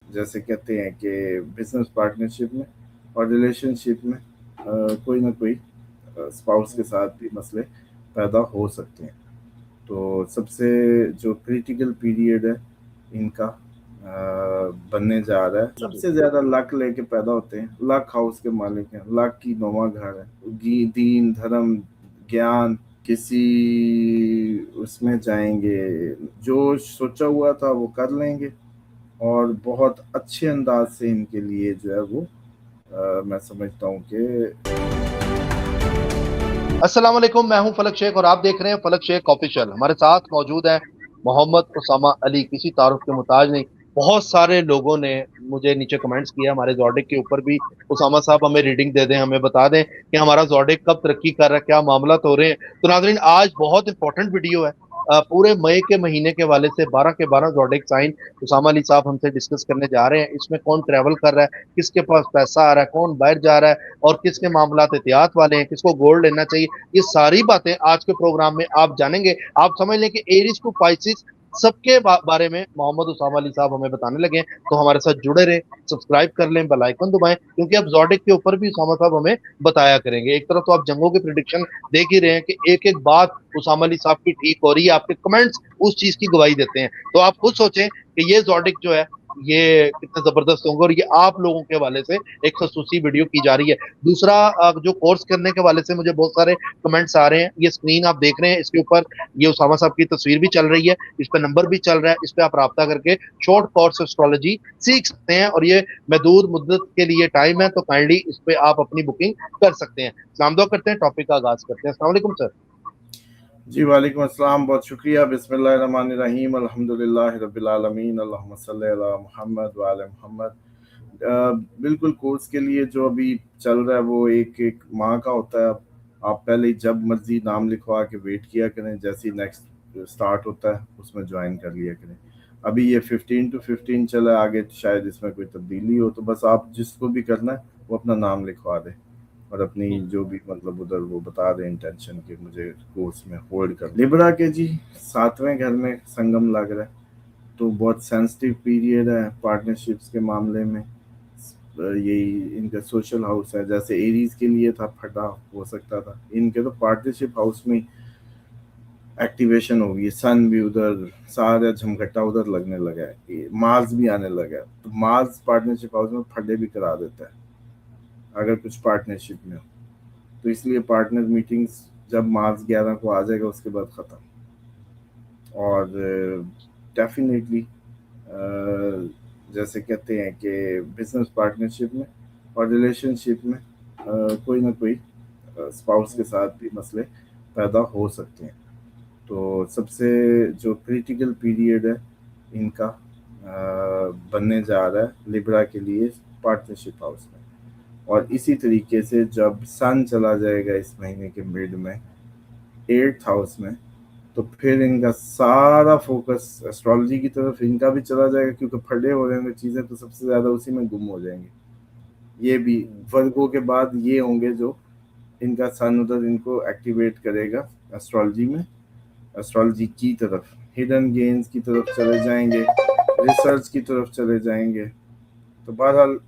जैसे कहते हैं कि बिजनेस पार्टनरशिप में और रिलेशनशिप में कोई ना कोई स्पाउस के साथ भी मसले पैदा हो सकते हैं। तो सबसे जो क्रिटिकल पीरियड है इनका बनने जा रहा है। सबसे ज्यादा लक लेके पैदा होते हैं, लक हाउस के मालिक हैं, लक की नौमा घर है, दीन धर्म ज्ञान किसी उसमें जाएंगे, जो सोचा हुआ था वो कर लेंगे और बहुत अच्छे अंदाज से इनके लिए जो है वो मैं समझता हूँ कि अस्सलाम वालेकुम, मैं हूं फलक शेख और आप देख रहे हैं फलक शेख ऑफिशियल। हमारे साथ मौजूद है मोहम्मद उसामा अली। किसी तारुफ के मुताज नहीं। बहुत सारे लोगों ने मुझे नीचे कमेंट्स किया हमारे जॉडिक के ऊपर भी, उसामा साहब हमें रीडिंग दे दें, हमें बता दें कि हमारा जॉडिक कब तरक्की कर रहा है, क्या मामला हो रहे हैं। तो नाज़रीन, आज बहुत इंपॉर्टेंट वीडियो है। पूरे मई के महीने के वाले से 12 के 12 जॉडिक साइन उसामा अली साहब हमसे डिस्कस करने जा रहे हैं। इसमें कौन ट्रैवल कर रहा है, किसके पास पैसा आ रहा है, कौन बाहर जा रहा है और किसके मामला एहतियात वाले हैं, किसको गोल्ड लेना चाहिए, ये सारी बातें आज के प्रोग्राम में आप जानेंगे। आप समझ लें कि एरीज टू पाइसिस सबके बारे में मोहम्मद उसामा अली साहब हमें बताने लगे हैं। तो हमारे साथ जुड़े रहें, सब्सक्राइब कर लें, बेल आइकन दबाएं, क्योंकि अब जॉडिक के ऊपर भी उसामा साहब हमें बताया करेंगे। एक तरफ तो आप जंगों की प्रिडिक्शन देख ही रहे हैं कि एक एक बात उसामा अली साहब की ठीक हो रही है, आपके कमेंट्स उस चीज की गवाही देते हैं। तो आप खुद सोचें कि ये जॉडिक जो है ये कितना जबरदस्त होंगे, और ये आप लोगों के हवाले से एक खसूसी वीडियो की जा रही है। दूसरा, जो कोर्स करने के वाले से मुझे बहुत सारे कमेंट्स आ रहे हैं। ये स्क्रीन आप देख रहे हैं, इसके ऊपर ये उसामा साहब की तस्वीर भी चल रही है, इस पर नंबर भी चल रहा है, इस पर आप राब्ता करके शॉर्ट कोर्स एस्ट्रोलॉजी सीख सकते हैं और ये महदूद मुद्दत के लिए टाइम है, तो काइंडली इस पे आप अपनी बुकिंग कर सकते हैं। सलाम दुआ करते हैं, टॉपिक का आगाज करते हैं। अस्सलाम वालेकुम सर। जी वालेकुम अस्सलाम, बहुत शुक्रिया। बिस्मिल्लाहिर्रहमानिर्रहीम, अल्हम्दुलिल्लाहि रब्बिल आलमीन, अल्लाहुम्मा सल्ली अला मुहम्मद व आले मुहम्मद। बिल्कुल कोर्स के लिए जो अभी चल रहा है वो एक एक माह का होता है। आप पहले जब मर्जी नाम लिखवा के वेट किया करें, जैसे ही नेक्स्ट स्टार्ट होता है उसमें ज्वाइन कर लिया करें। अभी ये 15 to 15 चला है, आगे शायद इसमें कोई तब्दीली हो, तो बस आप जिसको भी करना है वो अपना नाम लिखवा दें और अपनी जो भी मतलब उधर वो बता दें इंटेंशन कि मुझे कोर्स में होल्ड कर। लिब्रा के जी 7वें घर में संगम लग रहा है, तो बहुत सेंसिटिव पीरियड है पार्टनरशिप्स के मामले में। यही इनका सोशल हाउस है, जैसे एरीज के लिए था फटा हो सकता था, इनके तो पार्टनरशिप हाउस में एक्टिवेशन होगी। सन भी उधर, सारा झमघट्टा उधर लगने लगा है, मार्स भी आने लगा है, तो मार्स पार्टनरशिप हाउस में फटे भी करा देता है अगर कुछ पार्टनरशिप में हो। तो इसलिए पार्टनर मीटिंग्स जब मार्च 11 को आ जाएगा उसके बाद ख़त्म। और डेफिनेटली जैसे कहते हैं कि बिजनेस पार्टनरशिप में और रिलेशनशिप में कोई ना कोई स्पाउस के साथ भी मसले पैदा हो सकते हैं। तो सबसे जो क्रिटिकल पीरियड है इनका बनने जा रहा है लिब्रा के लिए पार्टनरशिप हाउस में। और इसी तरीके से जब सन चला जाएगा इस महीने के मिड में 8th हाउस में, तो फिर इनका सारा फोकस एस्ट्रोलॉजी की तरफ इनका भी चला जाएगा, क्योंकि फटे हो जाएंगे चीज़ें तो सबसे ज़्यादा उसी में गुम हो जाएंगे। ये भी वर्गों के बाद ये होंगे जो इनका सन उधर इनको एक्टिवेट करेगा एस्ट्रोलॉजी में, एस्ट्रोलॉजी की तरफ, हिडन गेन्स की तरफ चले जाएंगे, रिसर्च की तरफ चले जाएंगे। तो बहरहाल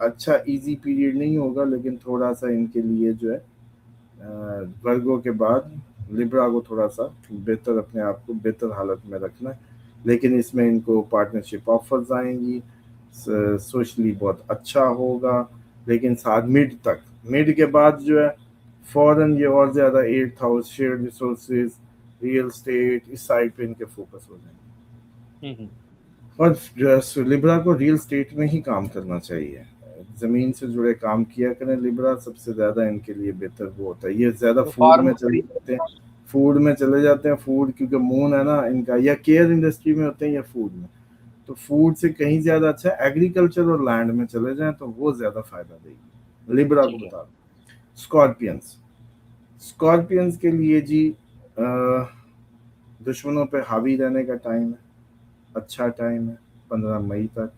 अच्छा इजी पीरियड नहीं होगा, लेकिन थोड़ा सा इनके लिए जो है वर्गों के बाद लिब्रा को थोड़ा सा बेहतर, अपने आप को बेहतर हालत में रखना है। लेकिन इसमें इनको पार्टनरशिप ऑफर्स आएंगी, सोशली बहुत अच्छा होगा, लेकिन साथ मिड के बाद जो है फौरन ये और ज़्यादा 8th house, share resources, real estate, इस साइड पे इनके फोकस हो जाएंगे। और लिब्रा को रियल स्टेट में ही काम करना चाहिए, ज़मीन से जुड़े काम किया करें। लिब्रा सबसे ज़्यादा इनके लिए बेहतर वो होता है। ये ज़्यादा तो फूड में चले जाते हैं, फूड क्योंकि मून है ना इनका, या केयर इंडस्ट्री में होते हैं या फूड में। तो फूड से कहीं ज़्यादा अच्छा एग्रीकल्चर और लैंड में चले जाएं तो वो ज़्यादा फायदा देगी। लिब्रा को बता दो। स्कॉर्पियंस के लिए जी दुश्मनों पे हावी रहने का टाइम है, अच्छा टाइम है 15 मई तक।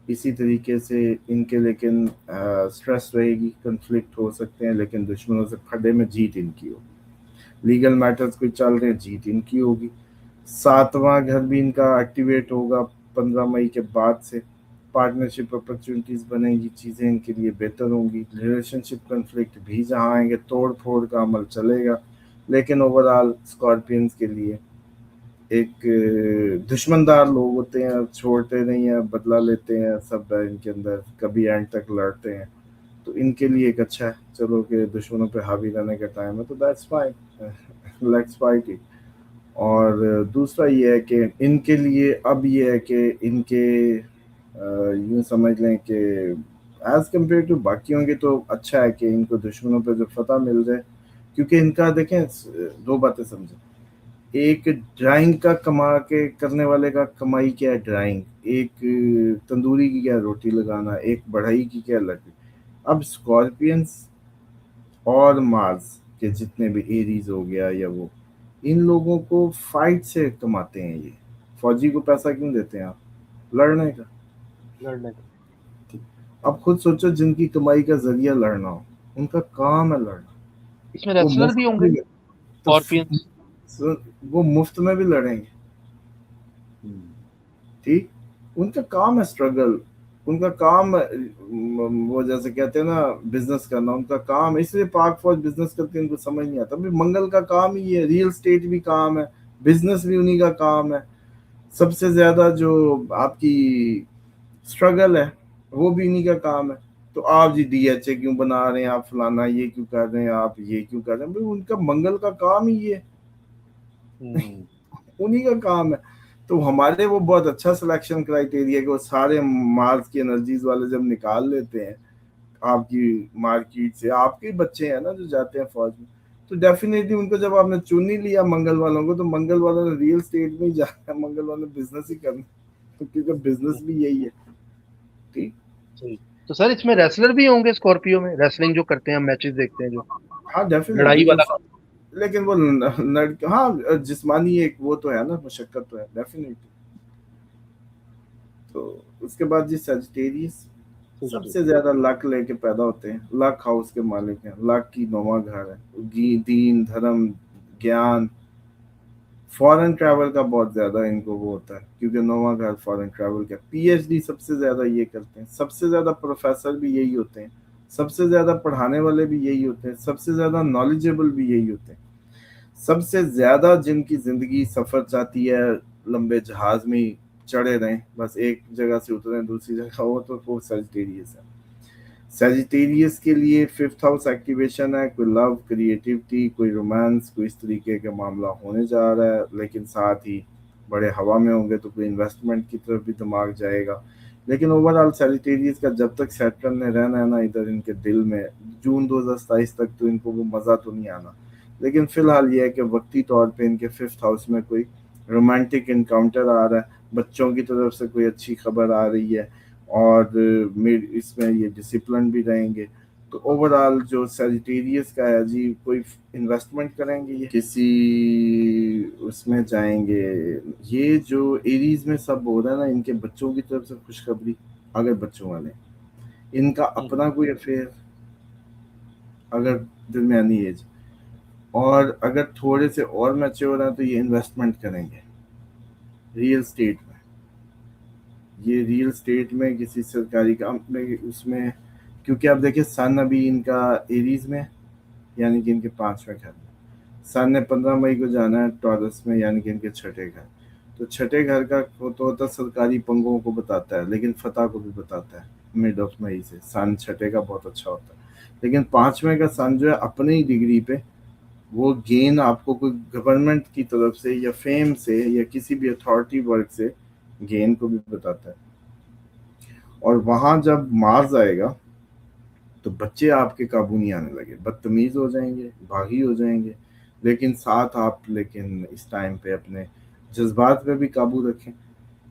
इसी तरीके से इनके लेकिन स्ट्रेस रहेगी, कन्फ्लिक्ट हो सकते हैं, लेकिन दुश्मनों से फटे में जीत इनकी होगी। लीगल मैटर्स कोई चल रहे हैं, जीत इनकी होगी। 7वां घर भी इनका एक्टिवेट होगा 15 मई के बाद से पार्टनरशिप अपॉर्चुनिटीज़ बनेंगी, चीज़ें इनके लिए बेहतर होंगी। रिलेशनशिप कन्फ्लिक्ट भी जहाँ आएंगे तोड़ फोड़ का अमल चलेगा, लेकिन ओवरऑल स्कॉर्पियंस के लिए एक दुश्मनदार लोग होते हैं, छोड़ते नहीं हैं, बदला लेते हैं, सब है इनके अंदर, कभी एंड तक लड़ते हैं। तो इनके लिए एक अच्छा है चलो कि दुश्मनों पे हावी रहने का टाइम है, तो that's fine, let's fight it. और दूसरा ये है कि इनके लिए अब ये है कि इनके यूँ समझ लें कि एज़ कम्पेयर टू बाकियों के तो अच्छा है कि इनको दुश्मनों पे जो फतह मिल जाए, क्योंकि इनका देखें दो बातें समझें। एक ड्राइंग का कमा के करने वाले का कमाई क्या है, ड्राइंग। एक तंदूरी की क्या है, रोटी लगाना। एक बढ़ई की क्या है, लकड़ी। अब स्कॉर्पियंस और मार्स के जितने भी एरीज हो गया या वो, इन लोगों को फाइट से कमाते हैं ये। फौजी को पैसा क्यों देते हैं आप, लड़ने का। लड़ने का। अब खुद सोचो जिनकी कमाई का जरिया लड़ना हो, उनका काम है लड़ना। इसमें वो रेसलर मुफ्त भी में होंगे भी तो स्कॉर्पियंस। वो मुफ्त में भी लड़ेंगे, ठीक। उनका काम है स्ट्रगल, उनका काम वो जैसे कहते हैं ना बिजनेस करना, उनका काम। इसलिए पाक फौज बिजनेस करती है, उनको समझ नहीं आता। अभी मंगल का काम ही है, रियल स्टेट भी काम है, बिजनेस भी उन्हीं का काम है। सबसे ज्यादा जो आपकी स्ट्रगल है वो भी इन्हीं का काम है। तो आप जी डीएचए क्यों बना रहे हैं, आप फलाना ये क्यों कर रहे हैं, आप ये क्यों कर रहे हैं, भाई उनका मंगल का काम ही ये उन्हीं का काम है। तो हमारे वो बहुत अच्छा सिलेक्शन क्राइटेरिया है कि वो सारे मार्स की एनर्जीज वाले जब निकाल लेते हैं आपकी मार्केट से, आपके बच्चे हैं ना जो जाते हैं फौज में, तो डेफिनेटली उनको जब आपने चुन ही लिया मंगल वालों को, तो मंगल वालों ने रियल स्टेट में ही जाना है, मंगल वालों ने बिजनेस ही करना, तो क्योंकि बिजनेस भी यही है, ठीक। सही। तो सर इसमें रेसलर भी होंगे स्कॉर्पियो में, रेसलिंग जो करते हैं, हम मैचेस देखते हैं जो हाँ डेफिनेटली लड़ाई वो वाला। लेकिन वो हाँ जिस्मानी एक वो तो है ना, मशक्कत तो है डेफिनेटली। तो उसके बाद जी सजिटेरियस सबसे ज्यादा लक लेके पैदा होते हैं, लक हाउस के मालिक हैं, लक की नौवा घर है। दीन धर्म ज्ञान फॉरेन ट्रैवल का बहुत ज्यादा इनको वो होता है, क्योंकि नौवा घर फॉरेन ट्रैवल का। पीएचडी सबसे ज्यादा ये करते हैं, सबसे ज्यादा प्रोफेसर भी यही होते हैं, सबसे ज्यादा पढ़ाने वाले भी यही होते हैं, सबसे ज्यादा नॉलेजेबल भी यही होते हैं। सबसे ज्यादा जिनकी जिंदगी सफर जाती है लंबे जहाज में ही चढ़े रहें, बस एक जगह से उतरे दूसरी जगह, हो तो वो सजिटेरियस है। सजिटेरियस के लिए फिफ्थ हाउस एक्टिवेशन है, कोई लव, क्रिएटिविटी, कोई रोमांस, कोई इस तरीके का मामला होने जा रहा है, लेकिन साथ ही बड़े हवा में होंगे तो कोई इन्वेस्टमेंट की तरफ भी दिमाग जाएगा। लेकिन ओवरऑल सजिटेरियस का जब तक सैटर्न ने रहना है ना इधर इनके दिल में, जून 2027 तक तो इनको वो मज़ा तो नहीं आना। लेकिन फिलहाल ये है कि वक्ती तौर पे इनके फिफ्थ हाउस में कोई रोमांटिक इनकाउंटर आ रहा है, बच्चों की तरफ से कोई अच्छी खबर आ रही है, और इसमें ये डिसिप्लिन भी रहेंगे। तो ओवरऑल जो सजिटेरियस का है जी, कोई इन्वेस्टमेंट करेंगे ये किसी उसमें जाएंगे। ये जो एरीज में सब हो रहा है ना, इनके बच्चों की तरफ से खुशखबरी, अगर बच्चों वाले इनका अपना कोई अफेयर, अगर दरमियानी एज, और अगर थोड़े से और मैच्योर हैं तो ये इन्वेस्टमेंट करेंगे रियल स्टेट में। ये रियल स्टेट में किसी सरकारी काम में उसमें, क्योंकि आप देखिए सन अभी इनका एरीज में, यानी कि इनके 5वें घर में। सन ने 15 मई को जाना है टॉरस में, यानी कि इनके छठे घर। तो छठे घर का तो होता सरकारी पंगों को बताता है, लेकिन फतह को भी बताता है। मिड ऑफ मई से सन छठे का बहुत अच्छा होता है, लेकिन 5वें का सन जो है अपनी ही डिग्री पे वो गेन आपको कोई गवर्नमेंट की तरफ से या फेम से या किसी भी अथॉरिटी वर्क से गेन को भी बताता है। और वहां जब मार्स आएगा तो बच्चे आपके काबू नहीं आने लगे, बदतमीज हो जाएंगे, बागी हो जाएंगे, लेकिन साथ आप लेकिन इस टाइम पे अपने जज्बात पे भी काबू रखें,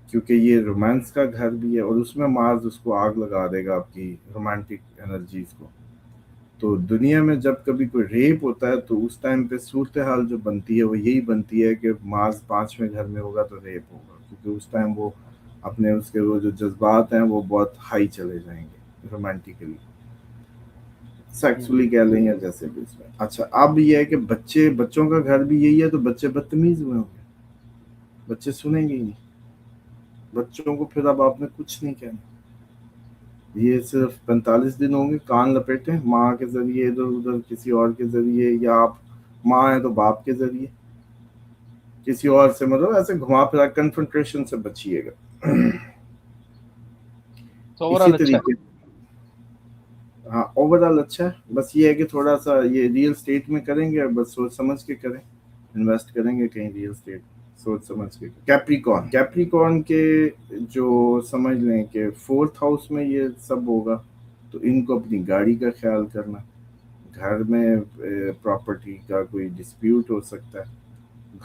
क्योंकि ये रोमांस का घर भी है और उसमें मार्स उसको आग लगा देगा आपकी रोमांटिक एनर्जीज को। तो दुनिया में जब कभी कोई रेप होता है तो उस टाइम पे सूरत हाल जो बनती है वो यही बनती है कि मार्स 5वें घर में होगा तो रेप होगा, क्योंकि उस टाइम वो अपने उसके वो जो जज्बात हैं वो बहुत हाई चले जाएंगे रोमांटिकली, सेक्सुअली कह लें या जैसे भी इसमें। अच्छा अब ये है कि बच्चों का घर भी यही है, तो बच्चे बदतमीज हुए होंगे, बच्चे सुनेंगे ही नहीं। بچوں کو پھر اب آپ نے کچھ نہیں کہنا. یہ صرف 45 دن ہوں گے, کان لپیٹیں ماں کے ذریعے ادھر ادھر, کسی اور کے ذریعے, یا آپ ماں ہیں تو باپ کے ذریعے, کسی اور سے مطلب ایسے گھما پھرا کنفرنٹریشن سے بچیے گا. تو اوور اسی آل اچھا ہے. طریقے, ہاں اوور آل اچھا ہے. بس یہ ہے کہ تھوڑا سا یہ ریئل اسٹیٹ میں کریں گے, بس سوچ سمجھ کے کریں, انویسٹ کریں گے کہیں ریئل اسٹیٹ سوچ سمجھ کے. کیپریکارن کے جو سمجھ لیں کہ 4th ہاؤس میں یہ سب ہوگا, تو ان کو اپنی گاڑی کا خیال کرنا, گھر میں پراپرٹی کا کوئی ڈسپیوٹ ہو سکتا ہے,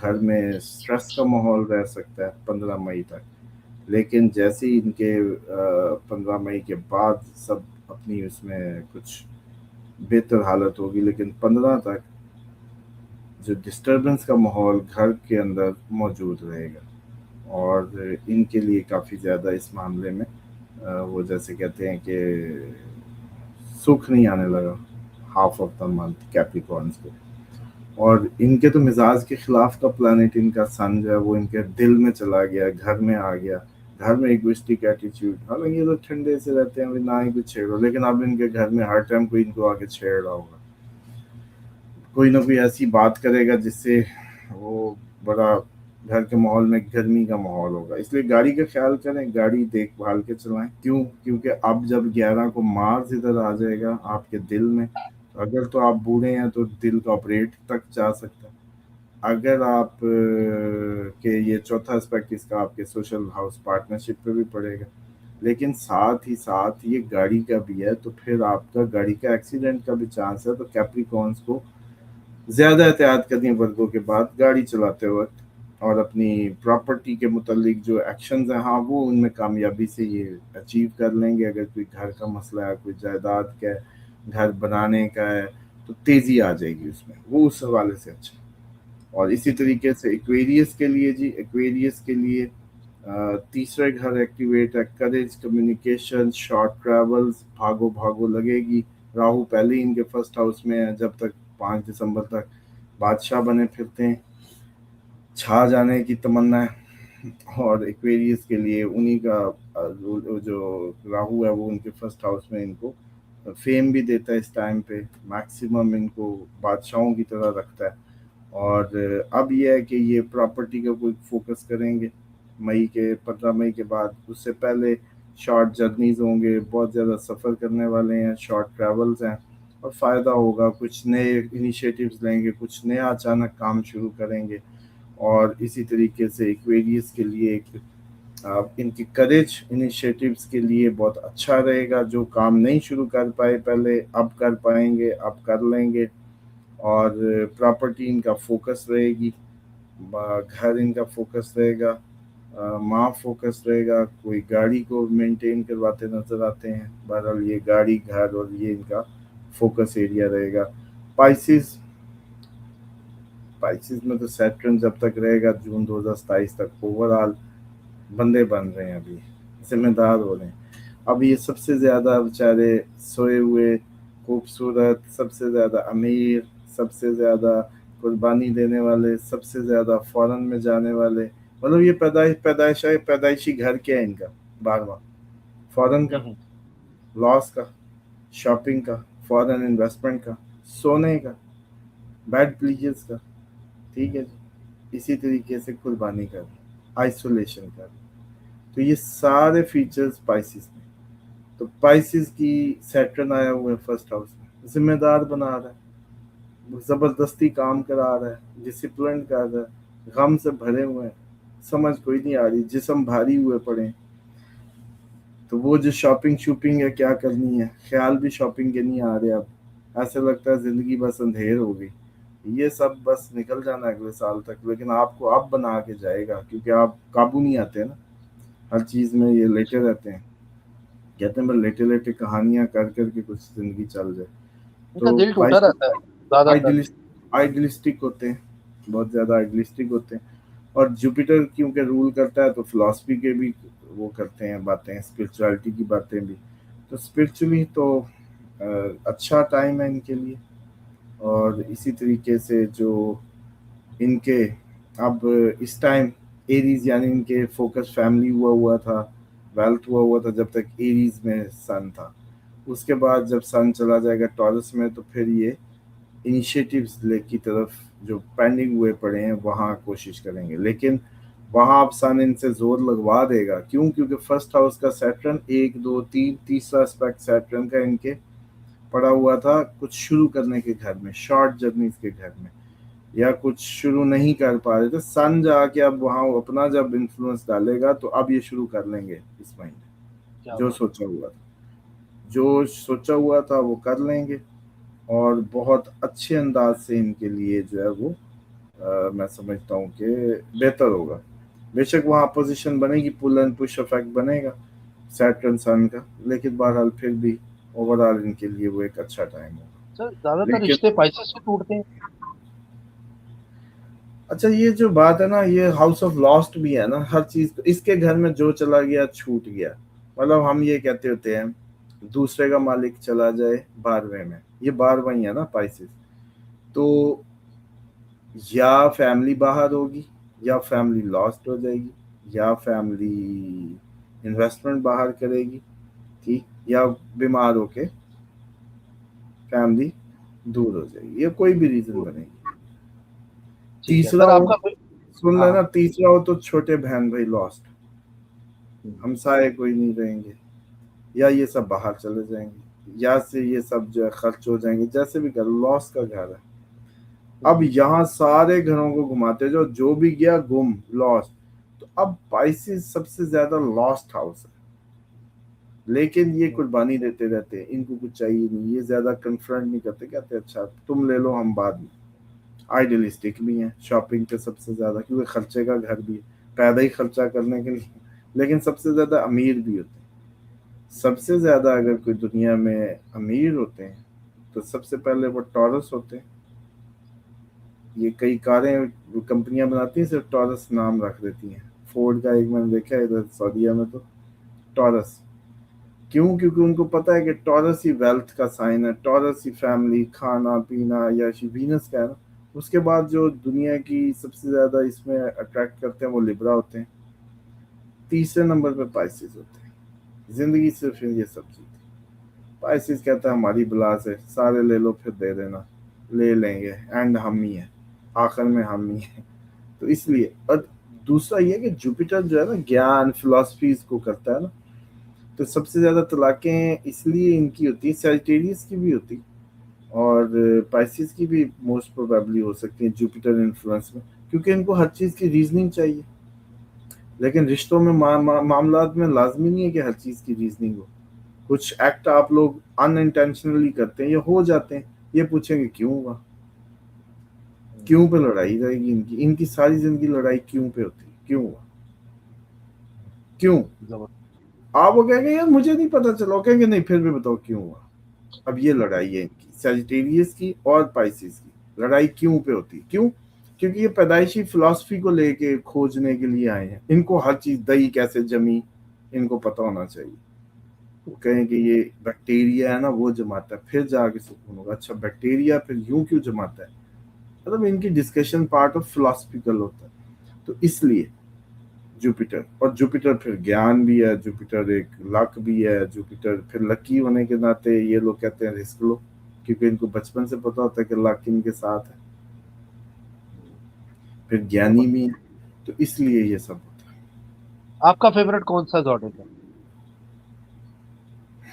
گھر میں سٹریس کا ماحول رہ سکتا ہے 15 مئی تک. لیکن جیسے ہی ان کے 15 مئی کے بعد سب اپنی اس میں کچھ بہتر حالت ہوگی, لیکن 15 تک جو ڈسٹربنس کا ماحول گھر کے اندر موجود رہے گا. اور ان کے لیے کافی زیادہ اس معاملے میں وہ جیسے کہتے ہیں کہ سکھ نہیں آنے لگا ہاف آف دا منتھ کیپریکارنس کو. اور ان کے تو مزاج کے خلاف کا پلانٹ, ان کا سن جو ہے وہ ان کے دل میں چلا گیا, گھر میں آ گیا, گھر میں ایگوسٹک ایٹیچیوڈ. حالانکہ یہ تو ٹھنڈے سے رہتے ہیں, نہ ہی کچھ چھیڑو, لیکن اب ان کے گھر میں ہر ٹائم کوئی ان کو آ کے چھیڑ رہا ہوگا, کوئی نہ کوئی ایسی بات کرے گا جس سے وہ بڑا گھر کے ماحول میں گرمی کا ماحول ہوگا. اس لیے گاڑی کا خیال کریں, گاڑی دیکھ بھال کے چلائیں. کیونکہ اب جب 11 کو مارس ادھر آ جائے گا آپ کے دل میں, اگر تو آپ بوڑھے ہیں تو دل کا آپریٹ تک جا سکتا ہے. اگر آپ کہ یہ چوتھا اسپیکٹ اس کا آپ کے سوشل ہاؤس پارٹنرشپ پہ بھی پڑے گا, لیکن ساتھ ہی ساتھ یہ گاڑی کا بھی ہے, تو پھر آپ کا گاڑی کا ایکسیڈنٹ کا بھی چانس ہے. تو کیپریکارنس کو زیادہ احتیاط کرنی ہے ورگوں کے بعد گاڑی چلاتے وقت, اور اپنی پراپرٹی کے متعلق جو ایکشنز ہیں ہاں وہ ان میں کامیابی سے یہ اچیو کر لیں گے. اگر کوئی گھر کا مسئلہ ہے, کوئی جائیداد کا ہے, گھر بنانے کا ہے, تو تیزی آ جائے گی اس میں, وہ اس حوالے سے اچھا. اور اسی طریقے سے ایکویریس کے لیے جی, ایکویریس کے لیے تیسرے گھر ایکٹیویٹ ہے, کریج, کمیونیکیشن, شارٹ ٹریولز, بھاگو بھاگو لگے گی. راہو پہلے ہی ان کے فرسٹ ہاؤس میں ہے, جب تک 5 دسمبر تک بادشاہ بنے پھرتے ہیں, چھا جانے کی تمنا ہے. اور ایکویریس کے لیے انہی کا جو راہو ہے وہ ان کے فرسٹ ہاؤس میں ان کو فیم بھی دیتا ہے اس ٹائم پہ, میکسیمم ان کو بادشاہوں کی طرح رکھتا ہے. اور اب یہ ہے کہ یہ پراپرٹی کا کوئی فوکس کریں گے مئی کے 15 مئی کے بعد. اس سے پہلے شارٹ جرنیز ہوں گے, بہت زیادہ سفر کرنے والے ہیں, شارٹ ٹریولز ہیں, اور فائدہ ہوگا. کچھ نئے انیشیٹوز لیں گے, کچھ نیا اچانک کام شروع کریں گے. اور اسی طریقے سے ایکویریس کے لیے ایک ان کی کریج انیشیٹوز کے لیے بہت اچھا رہے گا. جو کام نہیں شروع کر پائے پہلے, اب کر پائیں گے, اب کر لیں گے. اور پراپرٹی ان کا فوکس رہے گی, گھر ان کا فوکس رہے گا, ماں فوکس رہے گا. کوئی گاڑی کو مینٹین کرواتے نظر آتے ہیں. بہرحال یہ گاڑی, گھر, اور یہ ان کا فوکس ایریا رہے گا. پائسز میں تو سیٹرن جب تک رہے گا جون 2027 تک, اوور آل بندے بن رہے ہیں, ابھی ذمہ دار ہو رہے ہیں. اب یہ سب سے زیادہ بیچارے سوئے ہوئے, خوبصورت, سب سے زیادہ امیر, سب سے زیادہ قربانی دینے والے, سب سے زیادہ فورن میں جانے والے, مطلب یہ پیدائشی گھر کیا ہے ان کا 12واں, فورن کا, لاس کا, شاپنگ کا, فورن انویسٹمنٹ کا, سونے کا, بیڈ پلیجز کا, ٹھیک ہے جی. اسی طریقے سے قربانی کا بھی, آئسولیشن کا بھی. تو یہ سارے فیچرز پائسز میں. تو پائسز کی سیٹرن آیا ہوا ہے فرسٹ ہاؤس میں, ذمہ دار بنا رہا ہے, زبردستی کام کرا رہا ہے, ڈسپلن کر رہا ہے, غم سے بھرے ہوئے ہیں, سمجھ کوئی نہیں آ رہی, جسم بھاری ہوئے پڑے ہیں. تو وہ جو شاپنگ ہے کیا کرنی ہے, خیال بھی شاپنگ کے نہیں آ رہے. اب ایسے لگتا ہے زندگی بس اندھیر ہو گئی. یہ سب بس نکل جانا اگلے سال تک, لیکن آپ کو اب بنا کے جائے گا, کیونکہ آپ قابو نہیں آتے نا ہر چیز میں. یہ لیٹے رہتے ہیں, کہتے ہیں بس لیٹے لیٹے کہانیاں کر کر کے کچھ زندگی چل جائے. ان کا تو دل ٹوٹا رہتا ہے زیادہ تر. آئیڈلسٹک ہوتے ہیں, بہت زیادہ آئیڈلسٹک ہوتے ہیں. اور جوپیٹر کیونکہ رول کرتا ہے تو فلاسفی کے بھی وہ کرتے ہیں باتیں, اسپرچوالٹی کی باتیں بھی. تو اسپرچولی تو اچھا ٹائم ہے ان کے لیے. اور اسی طریقے سے جو ان کے اب اس ٹائم एरीज यानी इनके फोकस फैमिली हुआ था, वेल्थ हुआ था जब तक एरीज में सन था। उसके बाद जब सन चला जाएगा टॉरस में तो फिर ये इनिशिएटिव्स की तरफ जो पेंडिंग हुए पड़े हैं वहाँ कोशिश करेंगे, लेकिन वहाँ अब सन इनसे जोर लगवा देगा। क्यों? क्योंकि फर्स्ट हाउस का सैटर्न 1 2 3 तीसरा एस्पेक्ट सैटर्न का इनके पड़ा हुआ था कुछ शुरू करने के घर में, शॉर्ट जर्नीज के घर में, या कुछ शुरू नहीं कर पा रहे थे। सन जाके अब वहाँ अपना जब इन्फ्लुएंस डालेगा तो अब ये शुरू कर लेंगे इस महीने। क्या जो बात सोचा हुआ था, जो सोचा हुआ था वो कर लेंगे, और बहुत अच्छे अंदाज से इनके लिए जो है वो मैं समझता हूँ कि बेहतर होगा। बेशक वहाँ पोजीशन बनेगी, पुल एंड पुश इफेक्ट बनेगा सैटर्न सन का, लेकिन बहरहाल फिर भी ओवरऑल इनके लिए वो एक अच्छा टाइम होगा। सर, ज्यादातर लेकिन रिश्ते स्पाइसेस से टूटते हैं। अच्छा, ये जो बात है ना, ये हाउस ऑफ लॉस्ट भी है ना, हर चीज इसके घर में जो चला गया छूट गया। मतलब हम ये कहते होते हैं दूसरे का मालिक चला जाए 12वें में, ये 12वां ही है ना पाइसेस। तो या फैमिली बाहर होगी, या फैमिली लॉस्ट हो जाएगी, या फैमिली इन्वेस्टमेंट बाहर करेगी, ठीक, या बीमार होके फैमिली दूर हो जाएगी, ये कोई भी रीजन बनेगी। ठीक है तीसरा सर, हो, आपका सुन हाँ लेना, हाँ। तीसरा हो तो छोटे बहन भाई लॉस्ट, हम्म, हमसाए कोई नहीं रहेंगे, या ये सब बाहर चले जाएंगे, या से ये सब जो है खर्च हो जाएंगे, जैसे भी कर लॉस का घर है। अब हम्म, यहाँ सारे घरों को घुमाते जो भी गया गुम, लॉस। तो अब पाइसेस सबसे ज्यादा लॉस्ट हाउस है, लेकिन ये हम्म, कुर्बानी देते रहते हैं, इनको कुछ चाहिए नहीं, ये ज्यादा कन्फ्रंट नहीं करते, कहते अच्छा तुम ले लो हम बाद में। आइडियलिस्टिक भी हैं शॉपिंग पे सबसे ज्यादा, क्योंकि खर्चे का घर भी है, पैदा ही खर्चा करने के लिए। लेकिन सबसे ज्यादा अमीर भी होते हैं। सबसे ज्यादा अगर कोई दुनिया में अमीर होते हैं तो सबसे पहले वो टॉरस होते हैं। ये कई कारें कंपनियां बनाती हैं सिर्फ टॉरस नाम रख देती हैं। फोर्ड का एक मैंने देखा है इधर सऊदीया में, तो टॉरस। क्यों? क्योंकि उनको पता है कि टॉरस ही वेल्थ का साइन है, टॉरस ही फैमिली, खाना पीना, या वीनस का है ना। उसके बाद जो दुनिया की सबसे ज्यादा इसमें अट्रैक्ट करते हैं वो लिब्रा होते हैं। तीसरे नंबर पे पाइसेस होते हैं। जिंदगी सिर्फ ये सब चीज। पाइसेस कहता है हमारी बला से सारे ले लो फिर दे देना, ले लेंगे, एंड हम ही है, आखिर में हम ही है। तो इसलिए, और दूसरा ये कि जुपिटर जो है ना ज्ञान फिलोसफीज को करता है ना, तो सबसे ज्यादा तलाकें इसलिए इनकी होती है, सैजिटेरियस की भी होती, और पाइसिस की भी मोस्ट प्रोबेबली हो सकती है जुपिटर इन्फ्लुएंस में, क्योंकि इनको हर चीज की रीजनिंग चाहिए। लेकिन रिश्तों में मामलात में लाजमी नहीं है कि हर चीज की रीजनिंग हो। कुछ एक्ट आप लोग अनइंटेंशनली करते हैं या हो जाते हैं, ये पूछेंगे क्यों हुआ, क्यों पे लड़ाई रहेगी इनकी, इनकी सारी जिंदगी लड़ाई क्यों पे होती है, क्यों हुआ, क्यों। जबरदस्त। आप वो कहेंगे यार मुझे नहीं पता चला, वो कहेंगे नहीं फिर भी बताओ क्यों हुआ। अब ये लड़ाई है इनकी, सैजिटेरियस की और पाइसिस की लड़ाई क्यों पे होती है, क्यों? क्योंकि ये पैदाइशी फिलॉसफी को लेके खोजने के लिए आए हैं। इनको हर चीज, दही कैसे जमी, इनको पता होना चाहिए। वो कहें कि ये बैक्टीरिया है ना वो जमाता है, फिर जाके सुकून होगा। अच्छा बैक्टीरिया फिर यूं क्यों जमाता है, मतलब इनकी डिस्कशन पार्ट ऑफ फिलोसफिकल होता है। तो इसलिए जुपिटर, और जुपिटर फिर ज्ञान भी है, जुपिटर एक लक भी है, जुपिटर फिर लकी होने के नाते ये लोग कहते हैं रिस्क लो, क्योंकि इनको बचपन से पता होता है कि लक इनके साथ है। फिर ज्ञानी जबरदस्त। भी है, तो इसलिए ये सब होता आपका फेवरेट कौन सा जॉडिक है?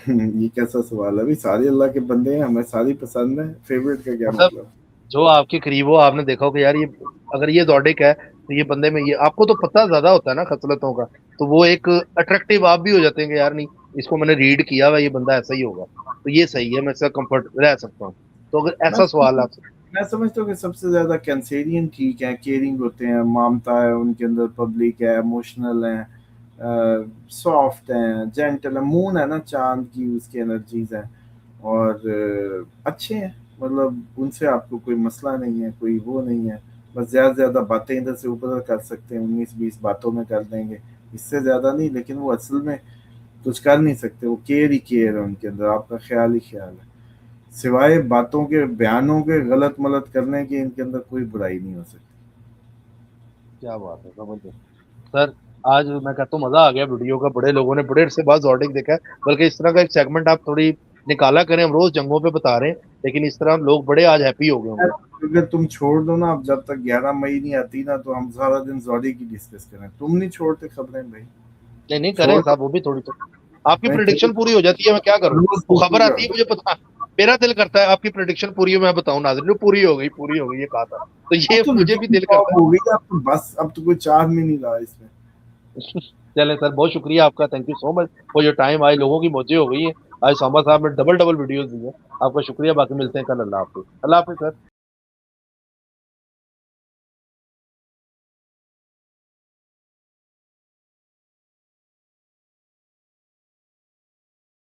है। ये कैसा सवाल है, अभी सारे अल्लाह के बंदे हैं, हमें सारी पसंद है, फेवरेट का क्या मतलब मतलब। जो आपके करीब हो, आपने देखा हो कि यार ये, अगर ये जॉडिक है तो ये बंदे में, ये आपको तो पता ज्यादा होता है ना खसलतों का, तो वो एक अट्रैक्टिव आप भी हो जाते हैं कि यार नहीं, इसको मैंने रीड किया हुआ, ये बंदा ऐसा ही होगा, तो ये सही है, मैं इसका कंफर्ट रह सकता हूँ। तो अगर मैं ऐसा सवाल आपसे। मैं समझता हूँ कि सबसे ज्यादा कैंसेरियन ठीक है, केयरिंग होते हैं, ममता है उनके अंदर, पब्लिक है, इमोशनल है, सॉफ्ट हैं, जेंटल है, मून है ना चांद की, उसकी एनर्जीज हैं, और अच्छे हैं। मतलब उनसे आपको कोई मसला नहीं है, कोई वो नहीं है। बस ज्यादा से ज्यादा बातें इधर से ऊपर कर सकते हैं, 19-20 बातों में कर देंगे, इससे ज्यादा नहीं। लेकिन वो असल में कुछ कर नहीं सकते, वो केयर ही केयर है उनके अंदर, आपका ख्याल ही ख्याल है। सिवाय बातों के, बयानों के गलत मलत करने के इनके अंदर कोई बुराई नहीं हो सकती। क्या बात है, जबरदस्त। सर आज मैं कहता हूँ मजा आ गया वीडियो का, बड़े लोगों ने बड़े अरसे बाद जॉर्डिक देखा है, बल्कि इस तरह का एक सेगमेंट आप थोड़ी निकाला करें, हम रोज जंगों पे बता रहे हैं, लेकिन इस तरह हम लोग बड़े आज हैप्पी हो गए होंगे। अगर तुम छोड़ दो ना, अब जब तक 11 मई नहीं आती ना, तो हम सारा दिन जॉडी की डिस्कस करें। तुम नहीं छोड़ते खबरें भाई। नहीं नहीं करें छोड़ साहब, वो भी थोड़ी तो आपकी मैं प्रिडिक्शन पूरी हो जाती है, मैं क्या करूं, रोज वो पूछती खबर आती है हूँ। मुझे पता, मेरा दिल करता है आपकी प्रिडिक्शन पूरी हो, मैं बताऊं नाज़रीन, पूरी हो गई, पूरी हो गई, ये कहा था, तो अब ये तो मुझे भी रूटीन दिल जॉब करता हो गई, अब तो बस, अब तो कोई चाह भी नहीं रहा इसमें। है। चले सर, बहुत शुक्रिया आपका, thank you so much for your time. आज लोगों की मौजें हो गई है, आज सामा साहब ने डबल डबल वीडियोस दी है, आपका शुक्रिया, बाकी मिलते हैं कल। अल्लाह हाफिज, अल्लाह हाफिज सर।